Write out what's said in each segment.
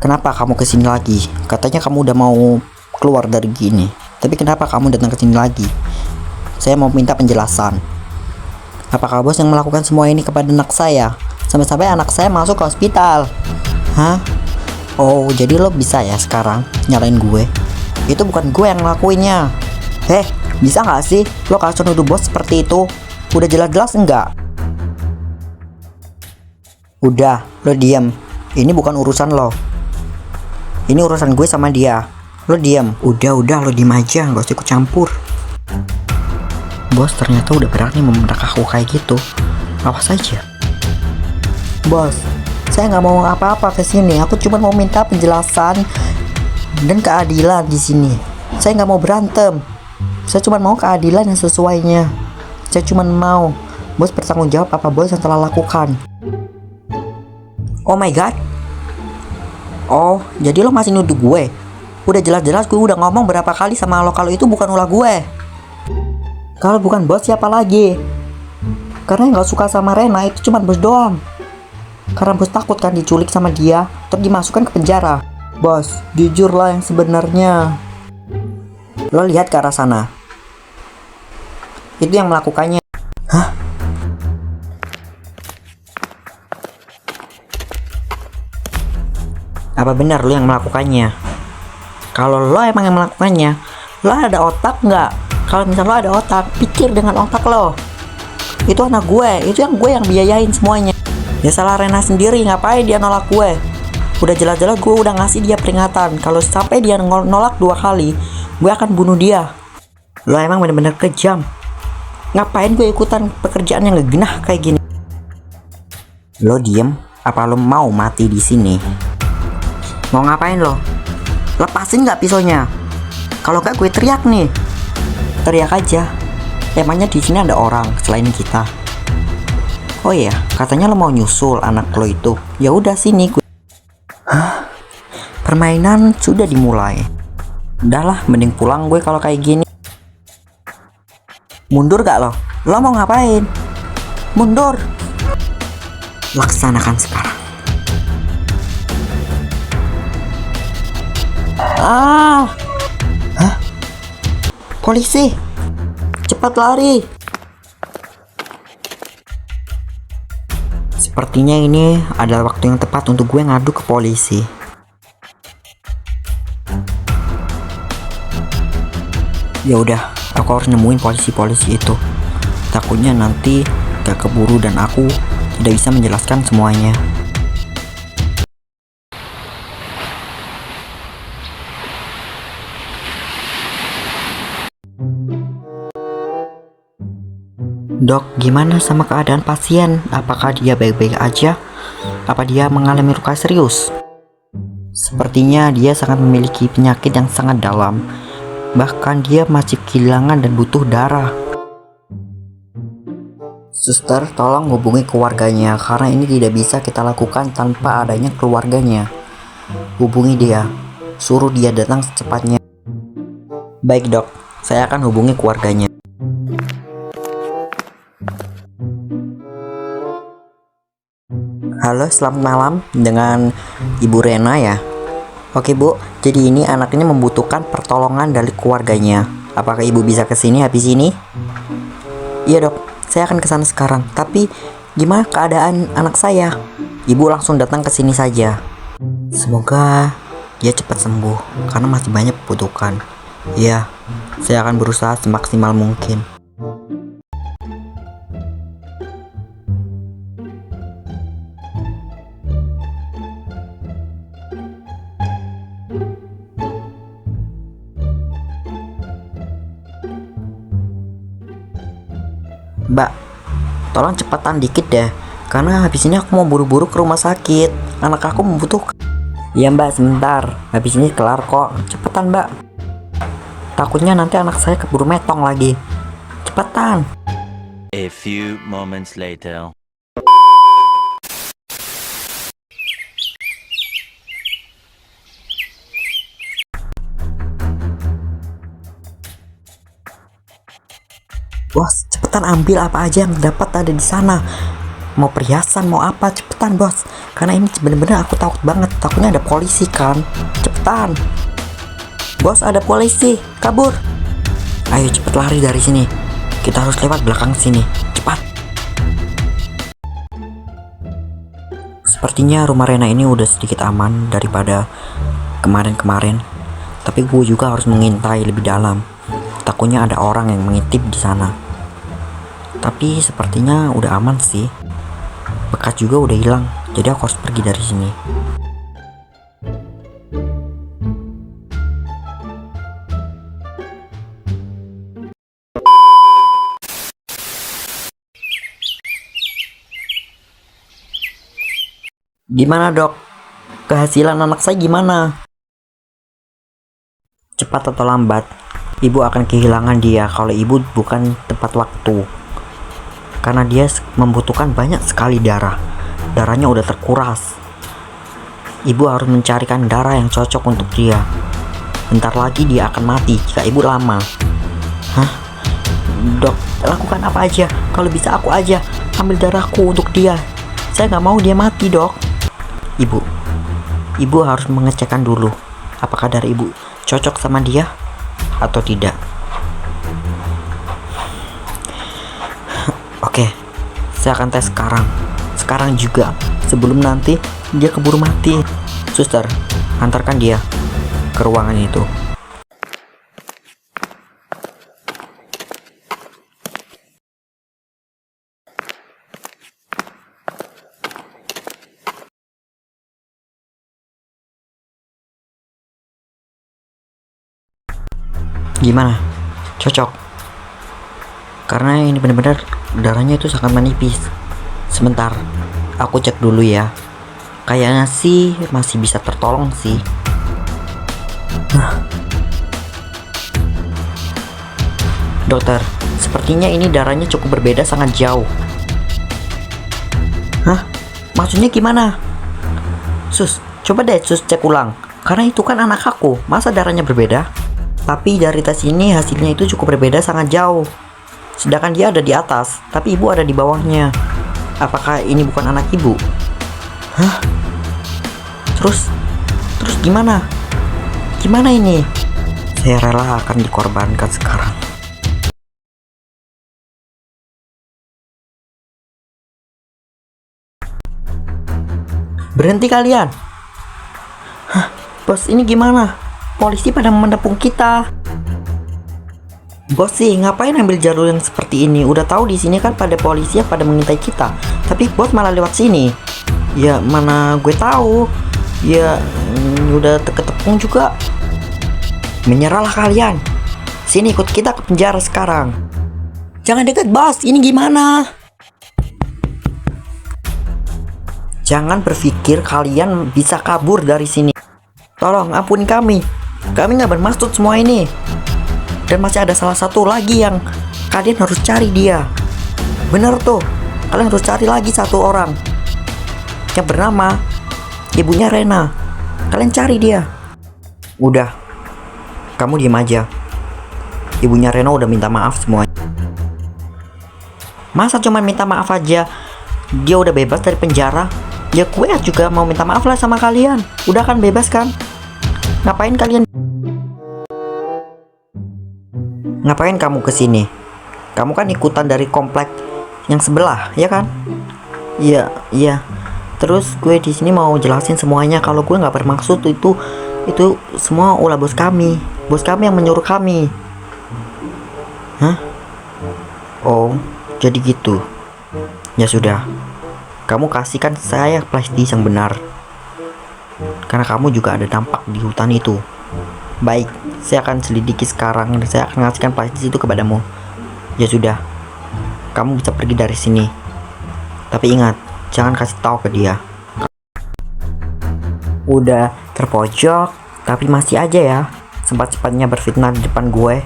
Kenapa kamu kesini lagi? Katanya kamu udah mau keluar dari gini. Tapi kenapa kamu datang kesini lagi? Saya mau minta penjelasan. Apakah bos yang melakukan semua ini kepada anak saya? Sampai-sampai anak saya masuk ke hospital. Hah? Oh, jadi lo bisa ya sekarang nyalain gue? Itu bukan gue yang ngelakuinnya. Bisa gak sih lo kasih nuduh bos seperti itu? Udah jelas-jelas enggak? Udah, lo diem. Ini bukan urusan lo. Ini urusan gue sama dia. Lo diem. Udah, lo diem aja, gak usah ikut campur. Bos ternyata udah berani membentak aku kayak gitu. Awas aja. Bos, saya nggak mau apa-apa ke sini. Aku cuma mau minta penjelasan dan keadilan di sini. Saya nggak mau berantem. Saya cuma mau keadilan yang sesuainya. Saya cuma mau bos bertanggung jawab apa bos yang telah lakukan. Oh my god. Oh, jadi lo masih nuduh gue? Udah jelas-jelas gue udah ngomong berapa kali sama lo kalau itu bukan ulah gue. Kalau bukan bos siapa lagi? Karena yang gak suka sama Rena itu cuma bos doang. Karena bos takut kan diculik sama dia, terus dimasukkan ke penjara. Bos, jujurlah yang sebenarnya. Lo lihat ke arah sana. Itu yang melakukannya. Hah? Apa benar lo yang melakukannya? Kalau lo emang yang melakukannya, lo ada otak nggak? Kalau misalnya lo ada otak, pikir dengan otak lo. Itu anak gue, itu yang gue yang biayain semuanya. Ya salah Rena sendiri, ngapain dia nolak gue? Udah jelas-jelas gue udah ngasih dia peringatan. Kalau sampai dia nolak 2 kali, gue akan bunuh dia. Lo emang bener-bener kejam. Ngapain gue ikutan pekerjaan yang gak genah kayak gini? Lo diem, apa lo mau mati di sini? Mau ngapain lo? Lepasin nggak pisaunya? Kalau nggak gue teriak nih. Teriak aja. Emangnya di sini ada orang selain kita? Oh iya, katanya lo mau nyusul anak lo itu. Ya udah sini gue. Hah? Permainan sudah dimulai. Udahlah, mending pulang gue kalau kayak gini. Mundur gak lo? Lo mau ngapain? Mundur. Laksanakan sekarang. Hah? Polisi, cepat lari. Sepertinya ini adalah waktu yang tepat untuk gue ngadu ke polisi. Ya udah, aku harus nemuin polisi-polisi itu. Takutnya nanti gak keburu dan aku tidak bisa menjelaskan semuanya. Dok, gimana sama keadaan pasien? Apakah dia baik-baik aja? Apa dia mengalami luka serius? Sepertinya dia sangat memiliki penyakit yang sangat dalam. Bahkan dia masih kehilangan dan butuh darah. Suster, tolong hubungi keluarganya karena ini tidak bisa kita lakukan tanpa adanya keluarganya. Hubungi dia. Suruh dia datang secepatnya. Baik dok, saya akan hubungi keluarganya. Halo, selamat malam dengan Ibu Rena ya. Oke Bu, jadi ini anak ini membutuhkan pertolongan dari keluarganya. Apakah Ibu bisa kesini habis ini? Iya dok, saya akan kesana sekarang. Tapi gimana keadaan anak saya? Ibu langsung datang ke sini saja. Semoga dia cepat sembuh karena masih banyak membutuhkan. Iya, saya akan berusaha semaksimal mungkin. Mbak, tolong cepetan dikit deh, karena habis ini aku mau buru-buru ke rumah sakit. Anak aku membutuhkan. Iya mbak, sebentar, habis ini kelar kok. Cepetan mbak, takutnya nanti anak saya keburu metong lagi. Cepetan. A few moments later. Bos, cepetan ambil apa aja yang dapat ada di sana. Mau perhiasan, mau apa, cepetan bos. Karena ini bener-bener aku takut banget. Takutnya ada polisi kan. Cepetan. Bos, ada polisi. Kabur. Ayo cepet lari dari sini. Kita harus lewat belakang sini. Cepat. Sepertinya rumah Rena ini udah sedikit aman daripada kemarin-kemarin. Tapi gue juga harus mengintai lebih dalam. Takutnya ada orang yang mengintip di sana. Tapi sepertinya udah aman sih. Bekas juga udah hilang. Jadi aku harus pergi dari sini. Gimana dok? Kehasilan anak saya gimana? Cepat atau lambat, ibu akan kehilangan dia kalau ibu bukan tepat waktu. Karena dia membutuhkan banyak sekali darah. Darahnya udah terkuras. Ibu harus mencarikan darah yang cocok untuk dia. Bentar lagi dia akan mati jika ibu lama. Hah? Dok, lakukan apa aja. Kalau bisa aku aja ambil darahku untuk dia. Saya nggak mau dia mati, dok. Ibu harus mengecekkan dulu apakah darah ibu cocok sama dia atau tidak. Oke, saya akan tes sekarang juga, sebelum nanti dia keburu mati. Suster, antarkan dia ke ruangan itu. Gimana? Cocok? Karena ini benar-benar darahnya itu sangat menipis. Sebentar, aku cek dulu ya. Kayaknya sih masih bisa tertolong sih. Dokter, sepertinya ini darahnya cukup berbeda sangat jauh. Hah? Maksudnya gimana? Sus, coba deh sus cek ulang. Karena itu kan anak aku, masa darahnya berbeda? Tapi dari tes ini hasilnya itu cukup berbeda sangat jauh. Sedangkan dia ada di atas, tapi ibu ada di bawahnya. Apakah ini bukan anak ibu? Hah? Terus gimana? Gimana ini? Saya rela akan dikorbankan sekarang. Berhenti kalian! Hah? Bos, ini gimana? Polisi pada mendapung kita. Bos sih ngapain ambil jalur yang seperti ini? Udah tahu di sini kan pada polisi yang pada mengintai kita. Tapi bos malah lewat sini. Ya mana gue tahu. Ya udah ketepung juga. Menyerahlah kalian. Sini ikut kita ke penjara sekarang. Jangan dekat bos. Ini gimana? Jangan berpikir kalian bisa kabur dari sini. Tolong ampuni kami. Kami nggak bermaksud semua ini. Dan masih ada salah satu lagi yang kalian harus cari dia. Bener tuh. Kalian harus cari lagi satu orang yang bernama ibunya Rena. Kalian cari dia. Udah. Kamu diem aja. Ibunya Rena udah minta maaf semuanya. Masa cuma minta maaf aja dia udah bebas dari penjara? Ya gue juga mau minta maaf lah sama kalian. Udah kan bebas kan? Ngapain kamu kesini? Kamu kan ikutan dari komplek yang sebelah, ya kan? Iya. Terus gue di sini mau jelasin semuanya kalau gue nggak bermaksud itu semua ulah bos kami. Bos kami yang menyuruh kami. Hah? Oh, jadi gitu. Ya sudah. Kamu kasihkan saya flashdisk yang benar. Karena kamu juga ada dampak di hutan itu. Baik, saya akan selidiki sekarang dan saya akan ngasihkan flashdisk itu kepadamu. Ya sudah, kamu bisa pergi dari sini. Tapi ingat, jangan kasih tahu ke dia. Udah terpojok, tapi masih aja ya sempat-sempatnya berfitnah di depan gue.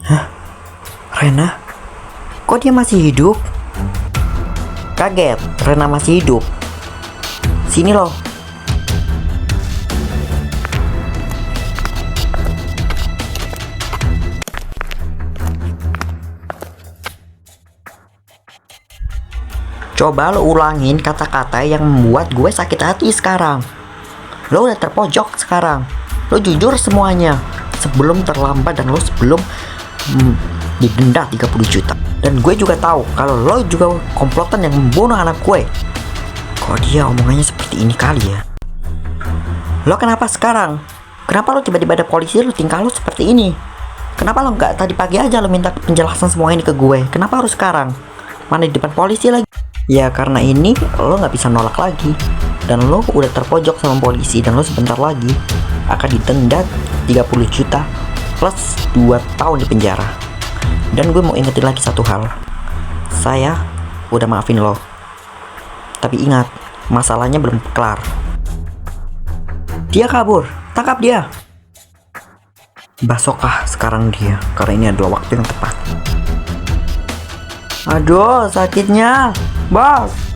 Hah? Rena? Kok dia masih hidup? Kaget, Rena masih hidup. Sini loh. Coba lo ulangin kata-kata yang membuat gue sakit hati sekarang. Lo udah terpojok sekarang. Lo jujur semuanya sebelum terlambat dan lo sebelum didenda 30 juta. Dan gue juga tahu kalau lo juga komplotan yang membunuh anak gue. Kok dia omongannya seperti ini kali ya? Lo kenapa sekarang? Kenapa lo tiba-tiba ada polisi lo tingkah lo seperti ini? Kenapa lo nggak tadi pagi aja lo minta penjelasan semua ini ke gue? Kenapa harus sekarang? Mana di depan polisi lagi? Ya karena ini lo nggak bisa nolak lagi. Dan lo udah terpojok sama polisi. Dan lo sebentar lagi akan didenda 30 juta plus 2 tahun di penjara. Dan gue mau ingetin lagi satu hal. Saya udah maafin lo. Tapi ingat, masalahnya belum kelar. Dia kabur, tangkap dia. Basokah sekarang dia, karena ini adalah waktu yang tepat. Aduh, sakitnya, bos.